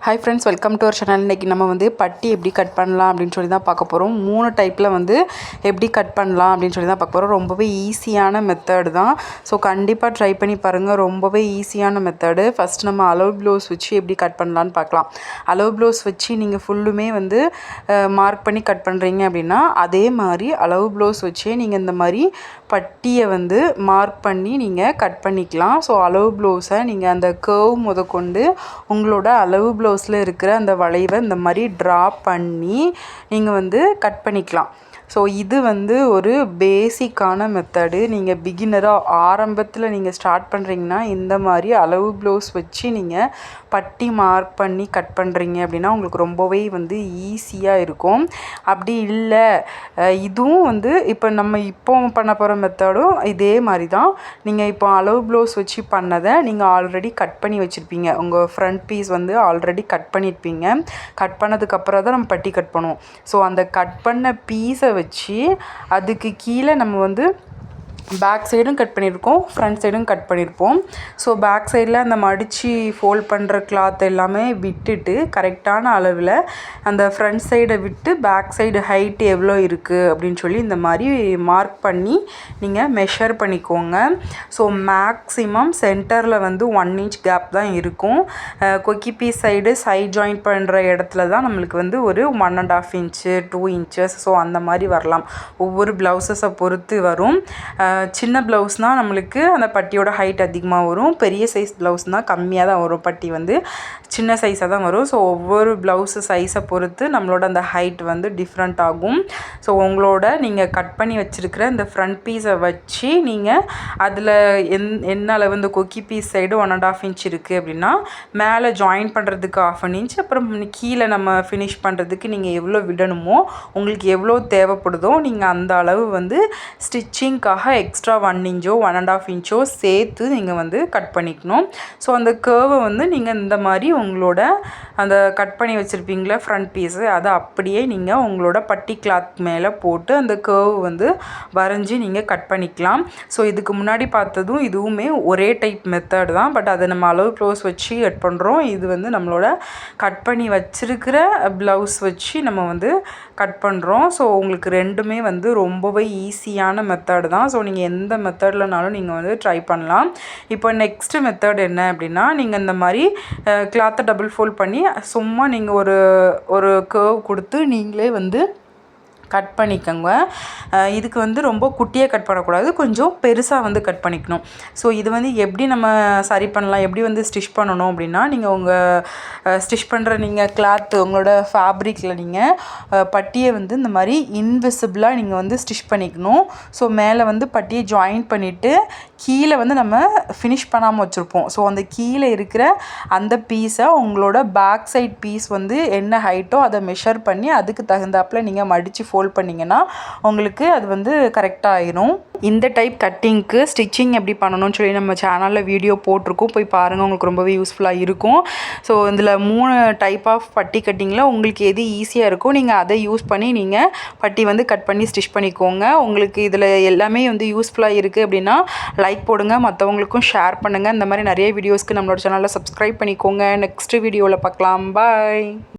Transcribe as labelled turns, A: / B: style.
A: Hi friends, welcome to our channel. இன்றைக்கி நம்ம வந்து பட்டி எப்படி கட் பண்ணலாம் அப்படின்னு சொல்லி தான் பார்க்க போகிறோம். 3 டைப்பில் வந்து எப்படி கட் பண்ணலாம் அப்படின்னு சொல்லி தான் பார்க்க போகிறோம். ரொம்பவே ஈஸியான மெத்தடு தான். ஸோ கண்டிப்பாக ட்ரை பண்ணி பாருங்கள். ரொம்பவே ஈஸியான மெத்தடு. ஃபஸ்ட் நம்ம அளவு ப்ளவுஸ் வச்சு எப்படி கட் பண்ணலான்னு பார்க்கலாம். அளவு ப்ளவுஸ் வச்சு நீங்கள் ஃபுல்லுமே வந்து மார்க் பண்ணி கட் பண்ணுறீங்க அப்படின்னா, அதே மாதிரி அளவு ப்ளவுஸ் வச்சே நீங்கள் இந்த மாதிரி பட்டியை வந்து மார்க் பண்ணி நீங்கள் கட் பண்ணிக்கலாம். ஸோ அளவு ப்ளவுஸை நீங்கள் அந்த கர்வ் முதற்கொண்டு உங்களோட அளவு ப்ளவுஸில் இருக்கிற அந்த வளைவை இந்த மாதிரி ட்ரா பண்ணி நீங்கள் வந்து கட் பண்ணிக்கலாம். ஸோ இது வந்து ஒரு பேசிக்கான மெத்தடு. நீங்கள் பிகினராக ஆரம்பத்தில் நீங்கள் ஸ்டார்ட் பண்ணுறீங்கன்னா இந்த மாதிரி அளவு ப்ளவுஸ் வச்சு நீங்கள் பட்டி மார்க் பண்ணி கட் பண்ணுறீங்க அப்படின்னா உங்களுக்கு ரொம்பவே வந்து ஈஸியாக இருக்கும். அப்படி இல்லை, இதுவும் வந்து இப்போ நம்ம இப்போ பண்ண போகிற மெத்தடும் இதே மாதிரி தான். நீங்கள் இப்போ அளவு ப்ளவுஸ் வச்சு பண்ணதை நீங்கள் ஆல்ரெடி கட் பண்ணி வச்சுருப்பீங்க. உங்கள் ஃப்ரண்ட் பீஸ் வந்து ஆல்ரெடி கட் பண்ணியிருப்பீங்க. கட் பண்ணதுக்கப்புறம் தான் நம்ம பட்டி கட் பண்ணுவோம். ஸோ அந்த கட் பண்ண பீஸை வச்சு அதுக்கு கீழே நம்ம வந்து பேக் சைடும் கட் பண்ணியிருக்கோம், ஃப்ரண்ட் சைடும் கட் பண்ணியிருப்போம். ஸோ பேக் சைடில் அந்த மடித்து ஃபோல்ட் பண்ணுற கிளாத் எல்லாமே விட்டுட்டு கரெக்டான அளவில் அந்த ஃப்ரண்ட் சைடை விட்டு பேக் சைடு ஹைட் எவ்வளோ இருக்குது அப்படின்னு சொல்லி இந்த மாதிரி மார்க் பண்ணி நீங்கள் மெஷர் பண்ணிக்கோங்க. ஸோ மேக்ஸிமம் சென்டரில் வந்து 1 இன்ச் கேப் தான் இருக்கும். கொக்கி பீஸ் சைட் ஜாயின் பண்ணுற இடத்துல தான் நம்மளுக்கு வந்து ஒரு 1.5 இன்ச்சு 2 இன்ச்சஸ் ஸோ அந்த மாதிரி வரலாம். ஒவ்வொரு ப்ளவுஸஸை பொறுத்து வரும். சின்ன ப்ளவுஸ்னால் நம்மளுக்கு அந்த பட்டியோட ஹைட் அதிகமாக வரும். பெரிய சைஸ் ப்ளவுஸ்னால் கம்மியாக தான் வரும். பட்டி வந்து சின்ன சைஸாக தான் வரும். ஸோ ஒவ்வொரு ப்ளவுஸு சைஸை பொறுத்து நம்மளோட அந்த ஹைட் வந்து டிஃப்ரெண்ட் ஆகும். ஸோ உங்களோட நீங்கள் கட் பண்ணி வச்சுருக்கிற இந்த ஃப்ரண்ட் பீஸை வச்சு நீங்கள் அதில் என்ன அளவு இந்த கொக்கி பீஸ் சைடு 1.5 இன்ச் இருக்குது அப்படின்னா மேலே ஜாயின் பண்ணுறதுக்கு 1/2 இன்ச், அப்புறம் கீழே நம்ம ஃபினிஷ் பண்ணுறதுக்கு நீங்கள் எவ்வளோ விடணுமோ உங்களுக்கு எவ்வளோ தேவைப்படுதோ நீங்கள் அந்த அளவு வந்து ஸ்டிச்சிங்க்காக எக்ஸ்ட்ரா 1 இன்ச்சோ 1.5 இன்ச்சோ சேர்த்து நீங்கள் வந்து கட் பண்ணிக்கணும். ஸோ அந்த கர்வை வந்து நீங்கள் இந்த மாதிரி உங்களோட அந்த கட் பண்ணி வச்சுருப்பீங்களா ஃப்ரண்ட் பீஸு அதை அப்படியே நீங்கள் உங்களோட பட்டி கிளாத் மேலே போட்டு அந்த கர்வ் வந்து வரைஞ்சி நீங்கள் கட் பண்ணிக்கலாம். ஸோ இதுக்கு முன்னாடி பார்த்ததும் இதுவுமே ஒரே டைப் மெத்தட் தான். பட் அதை நம்ம அளவு க்ளோஸ் வச்சு கட் பண்ணுறோம். இது வந்து நம்மளோட கட் பண்ணி வச்சுருக்கிற ப்ளவுஸ் வச்சு நம்ம வந்து கட் பண்ணுறோம். ஸோ உங்களுக்கு ரெண்டுமே வந்து ரொம்பவே ஈஸியான மெத்தட் தான். ஸோ நீங்கள் எந்த மெத்தட்லனாலும் நீங்கள் வந்து ட்ரை பண்ணலாம். இப்போ நெக்ஸ்ட்டு மெத்தட் என்ன அப்படின்னா, நீங்கள் இந்த மாதிரி கிளாத்தை டபுள் ஃபோல்ட் பண்ணி சும்மா நீங்கள் ஒரு கர்வ் கொடுத்து நீங்களே வந்து கட் பண்ணிக்கோங்க. இதுக்கு வந்து ரொம்ப குட்டியாக கட் பண்ணக்கூடாது, கொஞ்சம் பெருசாக வந்து கட் பண்ணிக்கணும். ஸோ இது வந்து எப்படி நம்ம சரி பண்ணலாம், எப்படி வந்து ஸ்டிச் பண்ணணும் அப்படின்னா, நீங்கள் உங்கள் ஸ்டிச் பண்ணுற நீங்கள் கிளாத்து உங்களோட ஃபேப்ரிக்கில் நீங்கள் பட்டியை வந்து இந்த மாதிரி இன்விசிபிளாக நீங்கள் வந்து ஸ்டிச் பண்ணிக்கணும். ஸோ மேலே வந்து பட்டியை ஜாயின் பண்ணிவிட்டு கீழே வந்து நம்ம ஃபினிஷ் பண்ணாமல் வச்சுருப்போம். ஸோ அந்த கீழே இருக்கிற அந்த பீஸை உங்களோட பேக் சைட் பீஸ் வந்து என்ன ஹைட்டோ அதை மெஷர் பண்ணி அதுக்கு தகுந்தாப்பில் நீங்கள் மடித்து ஃபோல்ட் பண்ணிங்கன்னா உங்களுக்கு அது வந்து கரெக்டாக ஆயிரும். இந்த டைப் கட்டிங்க்கு ஸ்டிச்சிங் எப்படி பண்ணணும்னு சொல்லி நம்ம சேனலில் வீடியோ போட்டிருக்கோம், போய் பாருங்கள், உங்களுக்கு ரொம்பவே யூஸ்ஃபுல்லாக இருக்கும். ஸோ இதில் 3 டைப் ஆஃப் பட்டி கட்டிங்கில் உங்களுக்கு எது ஈஸியாக இருக்கோ நீங்கள் அதை யூஸ் பண்ணி நீங்கள் பட்டி வந்து கட் பண்ணி ஸ்டிச் பண்ணிக்கோங்க. உங்களுக்கு இதில் எல்லாமே வந்து யூஸ்ஃபுல்லாக இருக்குது அப்படின்னா லைக் போடுங்க, மற்றவங்களுக்கும் ஷேர் பண்ணுங்கள். இந்த மாதிரி நிறைய வீடியோஸ்க்கு நம்மளோட சேனலில் சப்ஸ்கிரைப் பண்ணிக்கோங்க. நெக்ஸ்ட் வீடியோவில் பார்க்கலாம். பாய்.